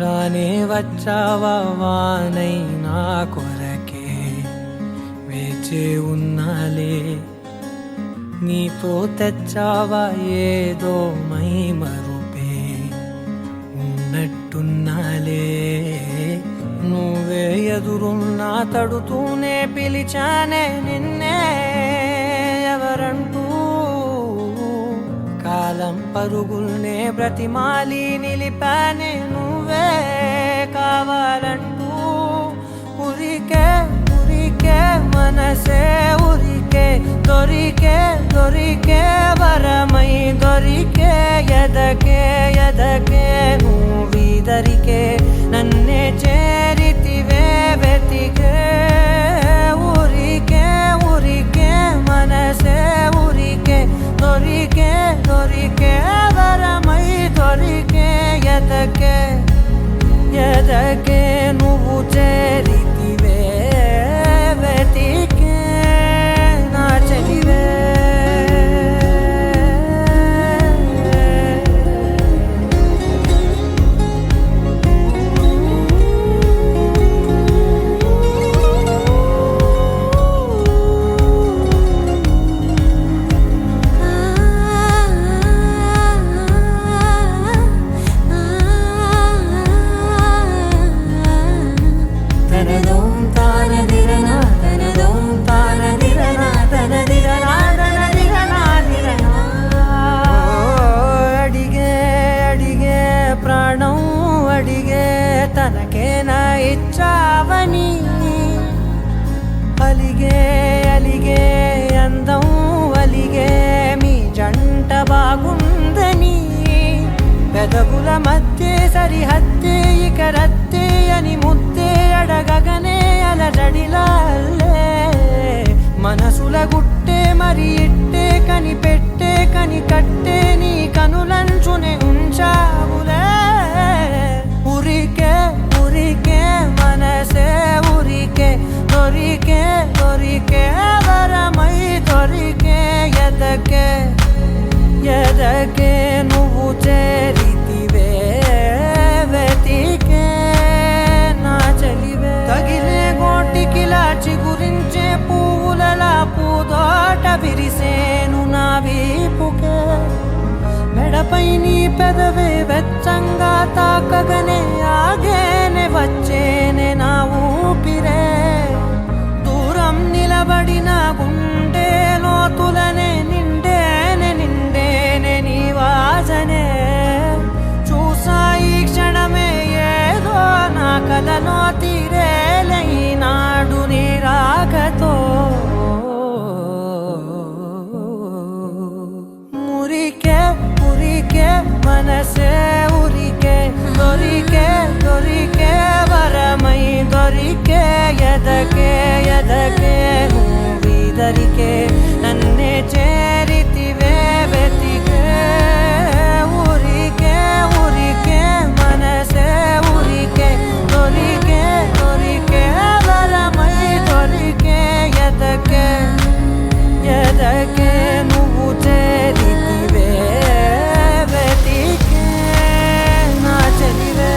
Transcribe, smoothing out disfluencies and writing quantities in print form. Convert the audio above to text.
రానే వచ్చావా వానై నా కొరకే వేచే ఉన్నాలే, నీతో తెచ్చావా ఏదో మై మరుపే ఉన్నట్టున్నాలే. నువ్వే ఎదురున్నా తడుతూనే పిలిచానే నిన్నే ఎవరంటూ, కాలం పరుగుల్నే బ్రతిమాలి నిలిపానే నువ్వే కావాలంటూ. ఉరికే ఉరికే మనసే ఉరికే, దొరికే దొరికే వరమై దొరికే, ఎదకే ఎదకే నువ్విదరికే నన్నే చేరితివే వెతికే. ఉరికే ఉరికే మనసే ఉరికే, దొరికే దొరికే వరమై దొరికే, ఎదకే ఎదకే నువ్వు చేరితివే వెతికే నా చెలివే. తనకేనా ఇచ్చావని అలిగే అలిగే అందం అలిగే మీ జంట బాగుందని, పెదవుల మధ్య సరిహద్దే ఇక రద్దే అని ముద్దే అడగగనే అలజడిలాల్లే. మనసుల గుట్టే మరి ఇట్టే కనిపెట్టే కని కట్టే నీ కనులంచునే ఉంచావులే. ఉరికే ఉరికే మనసే ఉరికే, దొరికే దొరికే వరమై దొరికే, ఎదకే ఎదకే నువ్వు చేరితివే వెతికే నా చెలివే. తగిలే గోటికిలా చిగురించే పువ్వులలా పూదోట విరిసేను నా వీపుకే, మెడపై నీ పెదవే వెచ్చంగా తాకగనే ఆగేనే వచ్చేనే నా ఊపిరే. దూరం నిలబడిన గుండె లోతులనే నిండేనే నిండేనే నీ వాసనే. చూసా ఈ క్షణమే ఏదో నా కలలో తీరేలే నాడు నీ రాకతో. మురికే ఉరికే మనసే ఉరికే, దొరికే దొరికే వరమై దొరికే, ఎదకే ఎదకే నువ్విదరికే నన్నే చేరితివే వెతికే. ఉరికే ఉరికే మనసే ఉరికే, దొరికే దొరికే వరమై దొరికే, ఎదకే ఎదకే నువ్వు చేరితివే వెతికే నా చెలివే.